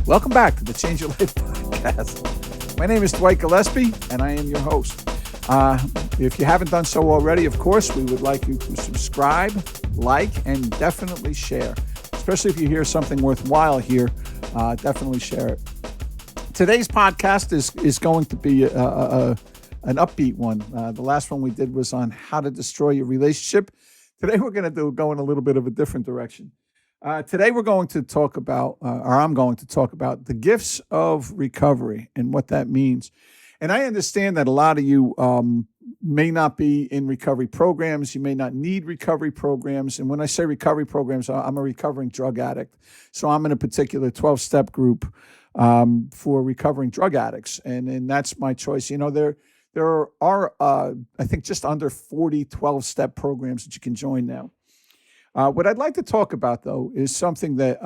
Welcome back to the Change Your Life podcast. My name is Dwight Gillespie, and I am your host. If you haven't done so already, of course, we would like you to subscribe, like, and definitely share. Especially if you hear something worthwhile here, definitely share it. Today's podcast is going to be an upbeat one. The last one we did was on how to destroy your relationship. Today we're going to go in a little bit of a different direction. Today we're going to talk about, or I'm going to talk about the gifts of recovery and what that means. And I understand that a lot of you may not be in recovery programs. You may not need recovery programs. And when I say recovery programs, I'm a recovering drug addict. So I'm in a particular 12-step group for recovering drug addicts. And that's my choice. You know, there are, I think, just under 40 12-step programs that you can join now. What I'd like to talk about, though, is something that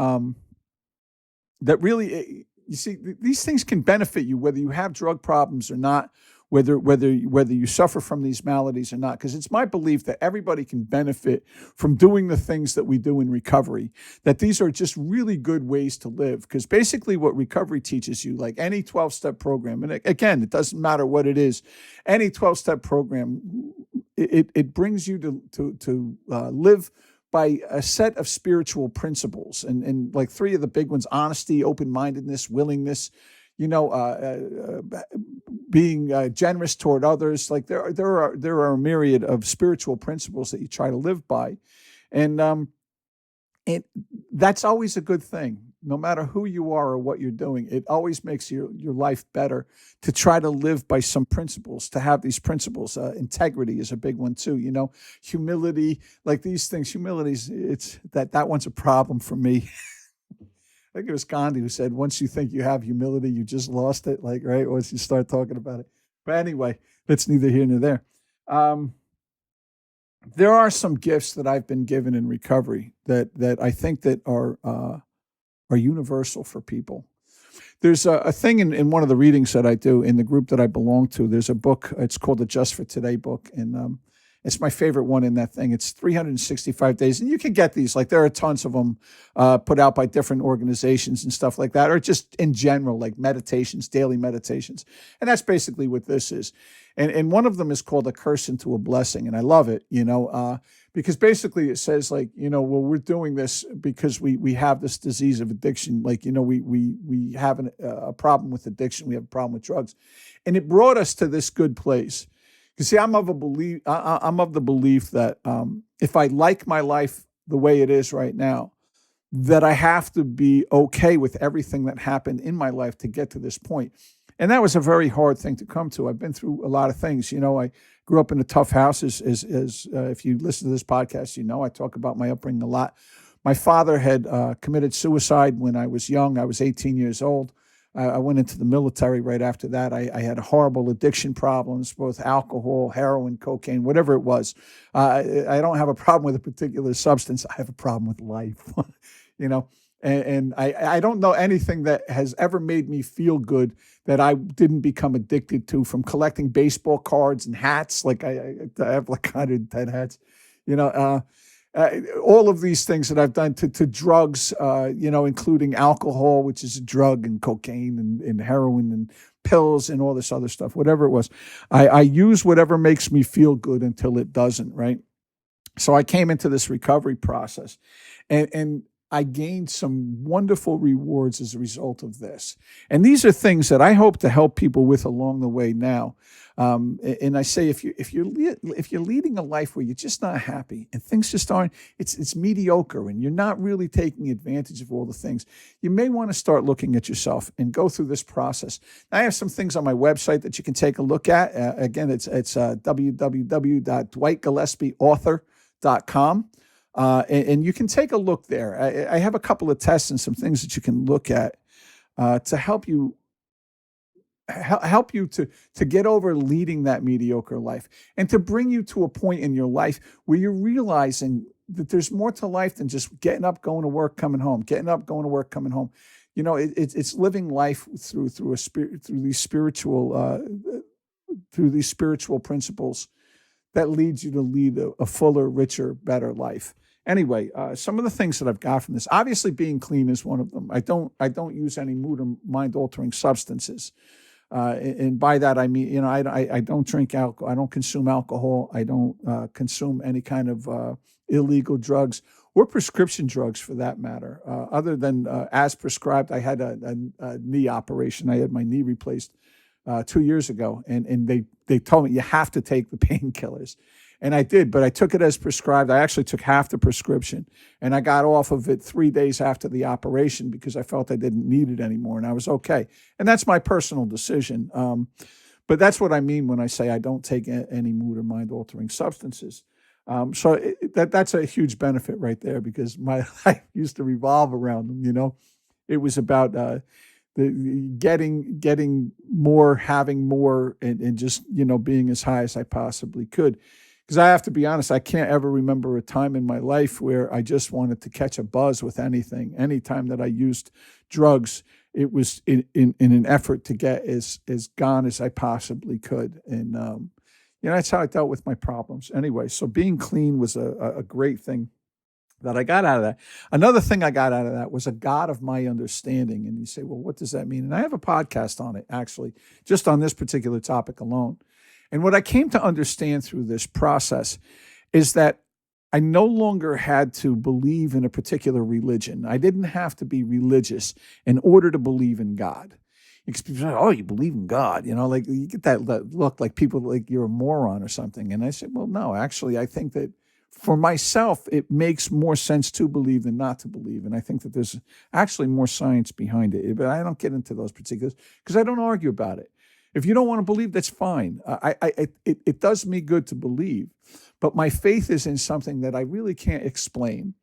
that really, you see, these things can benefit you whether you have drug problems or not, whether you suffer from these maladies or not. Because it's my belief that everybody can benefit from doing the things that we do in recovery. That these are just really good ways to live. Because basically, what recovery teaches you, like any 12-step program, and again, it doesn't matter what it is, any 12-step program, it brings you to live by a set of spiritual principles, and like three of the big ones: honesty, open-mindedness, willingness, being generous toward others. Like there are a myriad of spiritual principles that you try to live by, and that's always a good thing. No matter who you are or what you're doing, it always makes your life better to try to live by some principles, to have these principles. Integrity is a big one too, humility, like these things. Humility, it's that one's a problem for me. I think it was Gandhi who said, once you think you have humility, you just lost it, like, right? Once you start talking about it. But anyway, that's neither here nor there. There are some gifts that I've been given in recovery that I think that are universal for people. There's a thing in one of the readings that I do in the group that I belong to. There's a book, it's called the Just for Today book, and it's my favorite one in that thing. It's 365 days, and you can get these. Like there are tons of them put out by different organizations and stuff like that, or just in general, like meditations, daily meditations. And that's basically what this is. And one of them is called A Curse into a Blessing, and I love it, because basically it says, like, well, we're doing this because we have this disease of addiction. Like, we have a problem with addiction. We have a problem with drugs. And it brought us to this good place. Because see, I'm of the belief that if I like my life the way it is right now, that I have to be okay with everything that happened in my life to get to this point. And that was a very hard thing to come to. I've been through a lot of things. I grew up in a tough house. As if you listen to this podcast, I talk about my upbringing a lot. My father had committed suicide when I was young. I was 18 years old. I went into the military right after that. I had horrible addiction problems, both alcohol, heroin, cocaine, whatever it was. I don't have a problem with a particular substance. I have a problem with life, And I don't know anything that has ever made me feel good that I didn't become addicted to, from collecting baseball cards and hats. Like I have like 110 hats, all of these things that I've done to drugs, including alcohol, which is a drug, and cocaine and heroin and pills and all this other stuff, whatever it was. I use whatever makes me feel good until it doesn't, right? So I came into this recovery process, and I gained some wonderful rewards as a result of this. And these are things that I hope to help people with along the way now. And I say, if you're leading a life where you're just not happy and things just aren't, it's mediocre, and you're not really taking advantage of all the things, you may want to start looking at yourself and go through this process. I have some things on my website that you can take a look at. Again, it's www.dwightgillespieauthor.com. And you can take a look there. I have a couple of tests and some things that you can look at to help you to get over leading that mediocre life, and to bring you to a point in your life where you're realizing that there's more to life than just getting up, going to work, coming home, getting up, going to work, coming home. It's living life through these spiritual principles that leads you to lead a fuller, richer, better life. Anyway, some of the things that I've got from this, obviously being clean is one of them. I don't use any mood or mind altering substances. And by that, I mean, I don't drink alcohol. I don't consume alcohol. I don't consume any kind of illegal drugs or prescription drugs for that matter. Other than as prescribed, I had a knee operation. I had my knee replaced 2 years ago, and they told me you have to take the painkillers. And I did, but I took it as prescribed. I actually took half the prescription, and I got off of it 3 days after the operation because I felt I didn't need it anymore, and I was okay. And that's my personal decision. But that's what I mean when I say I don't take any mood or mind-altering substances. That's a huge benefit right there because my life used to revolve around them. It was about the getting more, having more, and just being as high as I possibly could. Because I have to be honest, I can't ever remember a time in my life where I just wanted to catch a buzz with anything. Any time that I used drugs, it was in an effort to get as gone as I possibly could. And, that's how I dealt with my problems. Anyway, so being clean was a great thing that I got out of that. Another thing I got out of that was a God of my understanding. And you say, well, what does that mean? And I have a podcast on it, actually, just on this particular topic alone. And what I came to understand through this process is that I no longer had to believe in a particular religion. I didn't have to be religious in order to believe in God. People say, oh, you believe in God? Like you get that look like people like you're a moron or something. And I said, well, no, actually, I think that for myself, it makes more sense to believe than not to believe. And I think that there's actually more science behind it. But I don't get into those particulars because I don't argue about it. If you don't want to believe, that's fine. It does me good to believe, but my faith is in something that I really can't explain.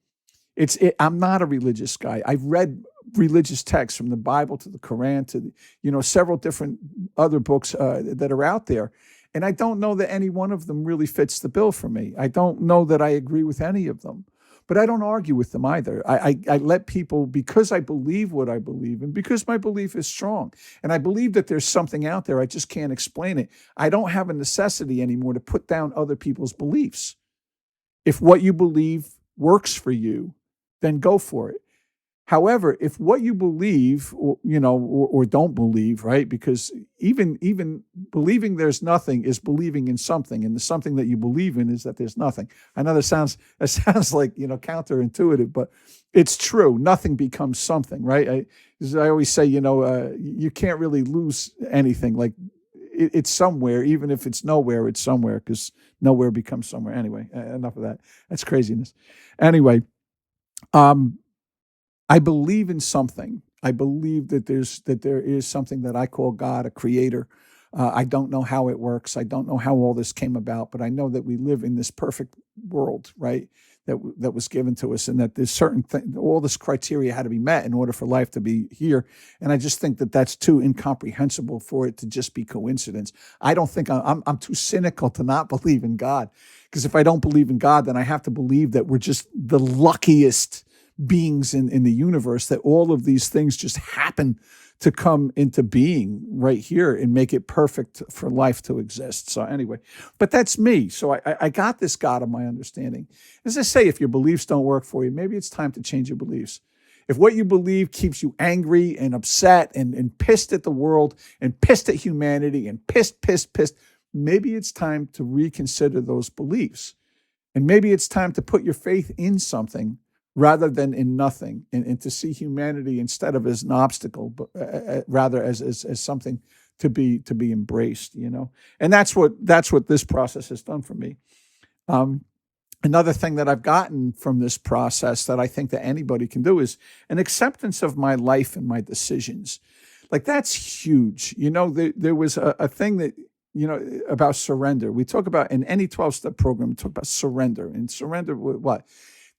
I'm not a religious guy. I've read religious texts from the Bible to the Quran to several different other books that are out there, and I don't know that any one of them really fits the bill for me. I don't know that I agree with any of them. But I don't argue with them either. I let people, because I believe what I believe and because my belief is strong. And I believe that there's something out there. I just can't explain it. I don't have a necessity anymore to put down other people's beliefs. If what you believe works for you, then go for it. However, if what you believe, or don't believe, right? Because even believing there's nothing is believing in something, and the something that you believe in is that there's nothing. I know that sounds like counterintuitive, but it's true. Nothing becomes something, right? I always say, you can't really lose anything. Like it's somewhere, even if it's nowhere, it's somewhere because nowhere becomes somewhere. Anyway, enough of that. That's craziness. Anyway. I believe in something. I believe that there is something that I call God, a creator. I don't know how it works. I don't know how all this came about, but I know that we live in this perfect world, right? That was given to us, and that there's certain all this criteria had to be met in order for life to be here. And I just think that that's too incomprehensible for it to just be coincidence. I don't think I'm too cynical to not believe in God, because if I don't believe in God, then I have to believe that we're just the luckiest beings in the universe, that all of these things just happen to come into being right here and make it perfect for life to exist. So anyway, but that's me. So I got this God of my understanding. As I say, if your beliefs don't work for you, maybe it's time to change your beliefs. If what you believe keeps you angry and upset and pissed at the world and pissed at humanity and pissed, maybe it's time to reconsider those beliefs. And maybe it's time to put your faith in something rather than in nothing, and to see humanity instead of as an obstacle, but rather as something to be embraced, And that's what this process has done for me. Another thing that I've gotten from this process that I think that anybody can do is an acceptance of my life and my decisions. Like that's huge. There was a thing that, about surrender. We talk about in any 12-step program, we talk about surrender. And surrender, what?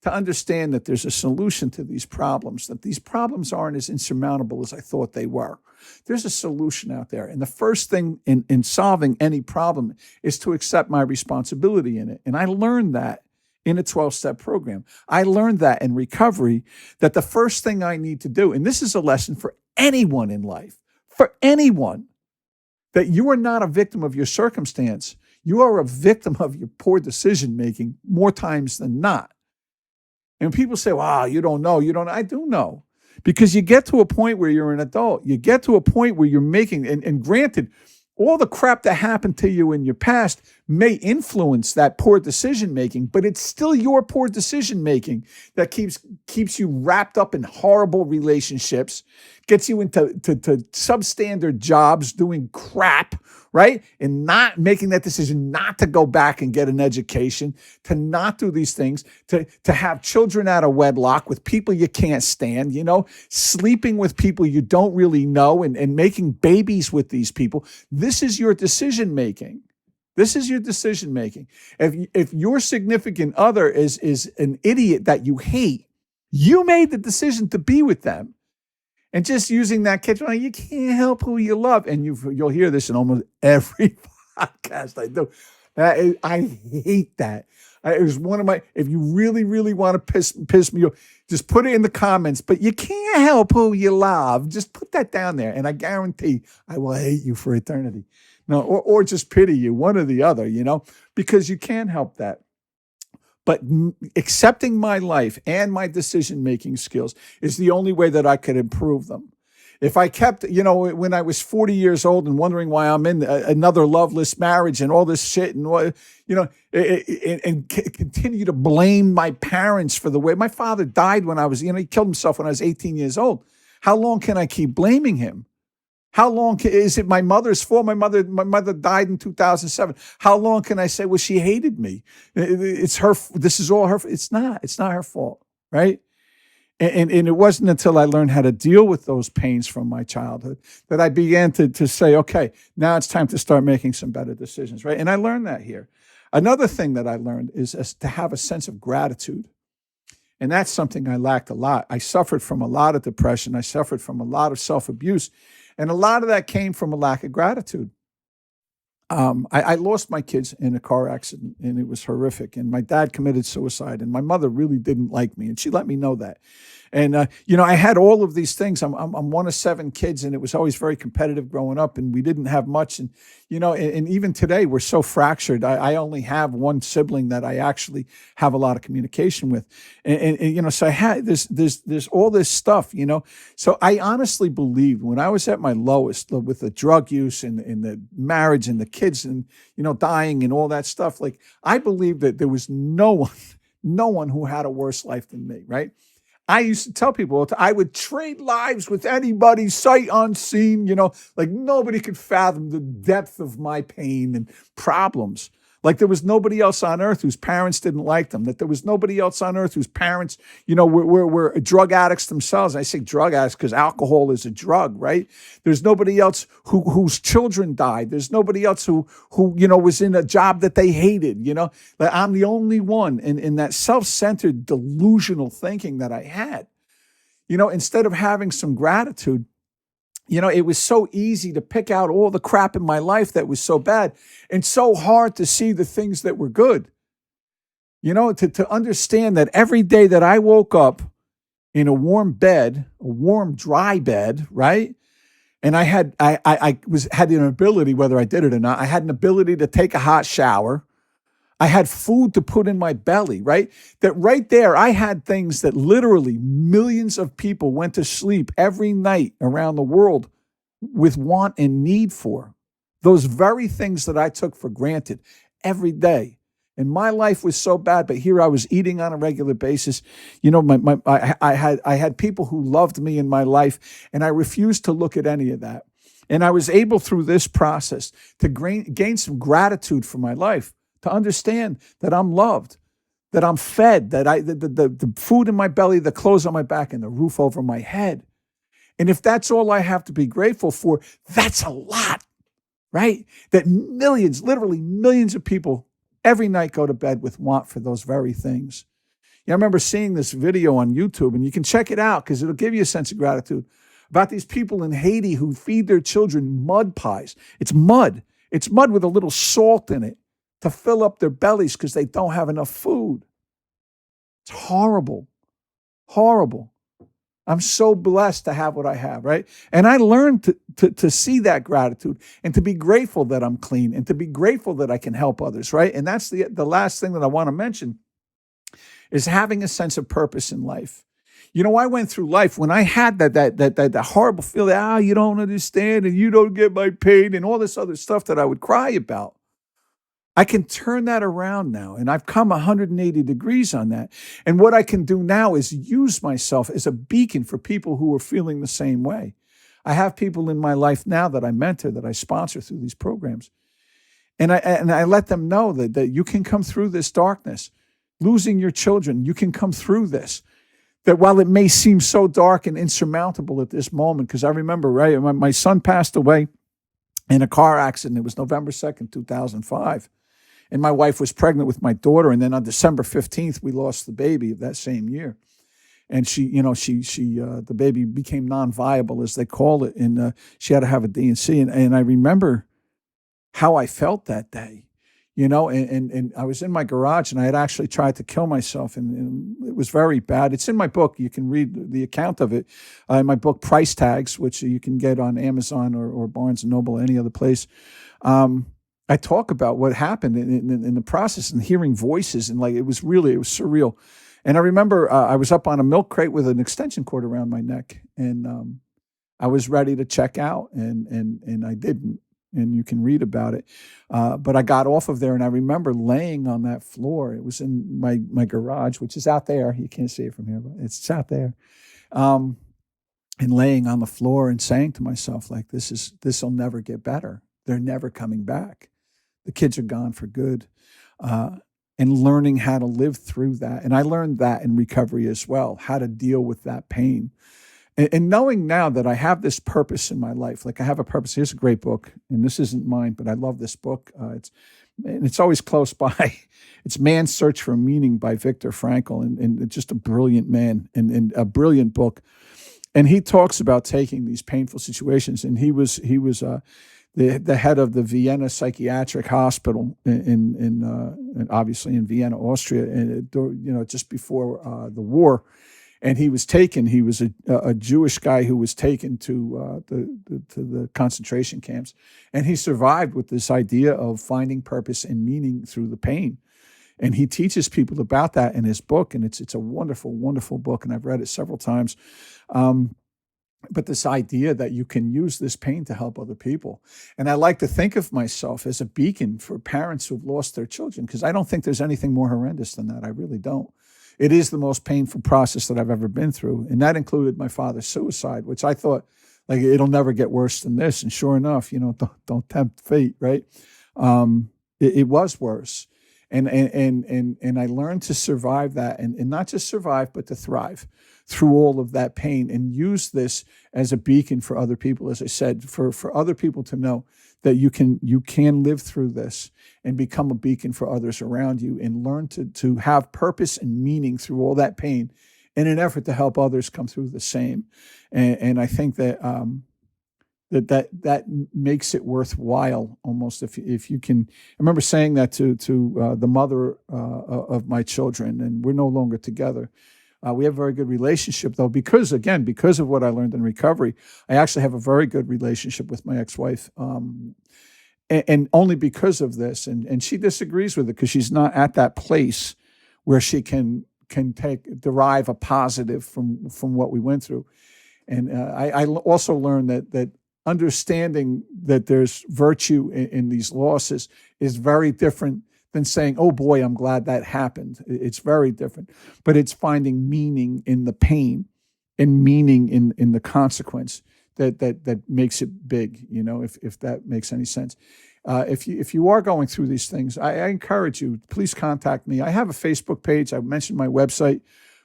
To understand that there's a solution to these problems, that these problems aren't as insurmountable as I thought they were. There's a solution out there. And the first thing in solving any problem is to accept my responsibility in it. And I learned that in a 12-step program. I learned that in recovery, that the first thing I need to do, and this is a lesson for anyone in life, for anyone, that you are not a victim of your circumstance. You are a victim of your poor decision-making more times than not. And people say, wow, you don't know. You don't know. I do know. Because you get to a point where you're an adult. You get to a point where you're making, and granted, all the crap that happened to you in your past may influence that poor decision making, but it's still your poor decision making that keeps you wrapped up in horrible relationships, gets you into substandard jobs, doing crap, right? And not making that decision not to go back and get an education, to not do these things, to have children out of wedlock with people you can't stand, sleeping with people you don't really know, and making babies with these people. This is your decision making. This is your decision making. If your significant other is an idiot that you hate, you made the decision to be with them. And just using that catch, you can't help who you love. And you'll hear this in almost every podcast I do. I hate that. It was one of my, if you really, really want to piss me off, just put it in the comments. But you can't help who you love. Just put that down there. And I guarantee I will hate you for eternity. No, or just pity you, one or the other, because you can't help that. But accepting my life and my decision-making skills is the only way that I could improve them. If I kept, when I was 40 years old and wondering why I'm in another loveless marriage and all this shit and and continue to blame my parents for the way my father died when I was, he killed himself when I was 18 years old. How long can I keep blaming him? How long is it my mother's fault? My mother died in 2007. How long can I say, well, she hated me? It's her. This is all her. It's not her fault, right? And it wasn't until I learned how to deal with those pains from my childhood that I began to say, okay, now it's time to start making some better decisions, right? And I learned that here. Another thing that I learned is to have a sense of gratitude. And that's something I lacked a lot. I suffered from a lot of depression. I suffered from a lot of self-abuse. And a lot of that came from a lack of gratitude. I lost my kids in a car accident, and it was horrific. And my dad committed suicide, and my mother really didn't like me, and she let me know that. And I had all of these things. I'm one of 7 kids, and it was always very competitive growing up, and we didn't have much. And and even today we're so fractured. I only have one sibling that I actually have a lot of communication with, and so I had there's all this stuff. So I honestly believed when I was at my lowest with the drug use and the marriage and the kids and dying and all that stuff, like I believed that there was no one who had a worse life than me, right? I used to tell people I would trade lives with anybody, sight unseen, like nobody could fathom the depth of my pain and problems. Like there was nobody else on earth whose parents didn't like them, that there was nobody else on earth whose parents, were drug addicts themselves. And I say drug addicts because alcohol is a drug, right? There's nobody else whose children died. There's nobody else who was in a job that they hated, Like I'm the only one in that self-centered delusional thinking that I had. Instead of having some gratitude, it was so easy to pick out all the crap in my life that was so bad and so hard to see the things that were good. To understand that every day that I woke up in a warm bed, a warm, dry bed, right? And I had an ability, whether I did it or not, I had an ability to take a hot shower. I had food to put in my belly, right? That right there, I had things that literally millions of people went to sleep every night around the world with want and need for. Those very things that I took for granted every day. And my life was so bad, but here I was eating on a regular basis. I had people who loved me in my life, and I refused to look at any of that. And I was able through this process to gain some gratitude for my life, to understand that I'm loved, that I'm fed, that the food in my belly, the clothes on my back, and the roof over my head. And if that's all I have to be grateful for, that's a lot, right? That millions, literally millions of people every night go to bed with want for those very things. I remember seeing this video on YouTube, and you can check it out because it'll give you a sense of gratitude, about these people in Haiti who feed their children mud pies. It's mud. It's mud with a little salt in it to fill up their bellies because they don't have enough food. It's horrible, horrible. I'm so blessed to have what I have, right? And I learned to see that gratitude and to be grateful that I'm clean and to be grateful that I can help others, right? And that's the last thing that I want to mention is having a sense of purpose in life. I went through life when I had that horrible feeling, you don't understand and you don't get my pain and all this other stuff that I would cry about. I can turn that around now, and I've come 180 degrees on that. And what I can do now is use myself as a beacon for people who are feeling the same way. I have people in my life now that I mentor, that I sponsor through these programs. And I let them know that you can come through this darkness. Losing your children, you can come through this. That while it may seem so dark and insurmountable at this moment, because I remember, right, my son passed away in a car accident. It was November 2nd, 2005. And my wife was pregnant with my daughter. And then on December 15th, we lost the baby of that same year. And the baby became non-viable, as they call it. And she had to have a D&C. And I remember how I felt that day, and I was in my garage and I had actually tried to kill myself. And it was very bad. It's in my book. You can read the account of it in my book, Price Tags, which you can get on Amazon or Barnes & Noble or any other place. I talk about what happened in the process and hearing voices, and it was surreal. And I remember I was up on a milk crate with an extension cord around my neck, and I was ready to check out, and I didn't. And you can read about it. But I got off of there, and I remember laying on that floor. It was in my garage, which is out there. You can't see it from here, but it's out there. And laying on the floor and saying to myself, this'll never get better. They're never coming back. The kids are gone for good. And learning how to live through that. And I learned that in recovery as well, how to deal with that pain. And knowing now that I have this purpose in my life, I have a purpose. Here's a great book, and this isn't mine, but I love this book. It's always close by. It's Man's Search for Meaning by Viktor Frankl, and just a brilliant man and a brilliant book. And he talks about taking these painful situations, and he was the head of the Vienna Psychiatric Hospital in obviously in Vienna, Austria, and just before the war. And he was a Jewish guy who was taken to the concentration camps. And he survived with this idea of finding purpose and meaning through the pain. And he teaches people about that in his book. And it's a wonderful, wonderful book. And I've read it several times. But this idea that you can use this pain to help other people. And I like to think of myself as a beacon for parents who've lost their children, because I don't think there's anything more horrendous than that. I really don't. It is the most painful process that I've ever been through. And that included my father's suicide, which I thought, it'll never get worse than this. And sure enough, don't tempt fate, right? It was worse. And I learned to survive that, and not just survive, but to thrive through all of that pain, and use this as a beacon for other people, as I said, for other people to know that you can live through this and become a beacon for others around you, and learn to have purpose and meaning through all that pain in an effort to help others come through the same. And I think that that makes it worthwhile almost if you can. I remember saying that to the mother of my children, and we're no longer together. We have a very good relationship, though, because of what I learned in recovery. I actually have a very good relationship with my ex-wife, and only because of this. And she disagrees with it because she's not at that place where she can derive a positive from what we went through. And I also learned that understanding that there's virtue in these losses is very different than saying, oh boy, I'm glad that happened. It's very different. But it's finding meaning in the pain and meaning in the consequence that makes it big, if that makes any sense. If you are going through these things, I encourage you, please contact me. I have a Facebook page. I mentioned my website.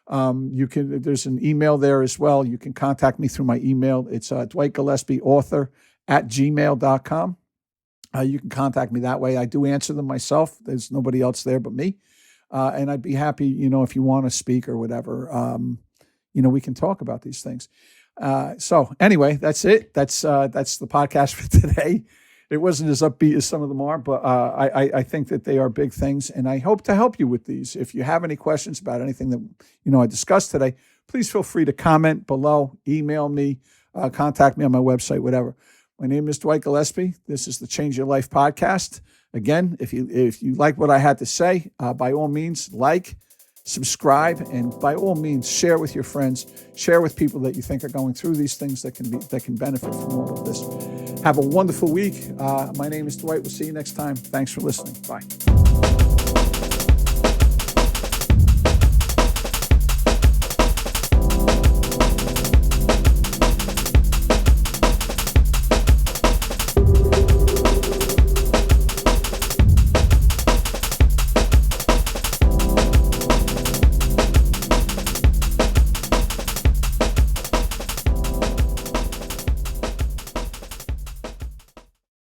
There's an email there as well. You can contact me through my email. It's Dwight Gillespie, author @gmail.com. You can contact me that way. I do answer them myself. There's nobody else there but me. And I'd be happy, if you want to speak or whatever, we can talk about these things. So anyway, that's it. That's the podcast for today. It wasn't as upbeat as some of them are, but I think that they are big things, and I hope to help you with these. If you have any questions about anything that I discussed today, please feel free to comment below, email me, contact me on my website, whatever. My name is Dwight Gillespie. This is the Change Your Life podcast. Again, if you like what I had to say, by all means, like, subscribe, and by all means, share with your friends, share with people that you think are going through these things that can benefit from all of this. Have a wonderful week. My name is Dwight. We'll see you next time. Thanks for listening. Bye.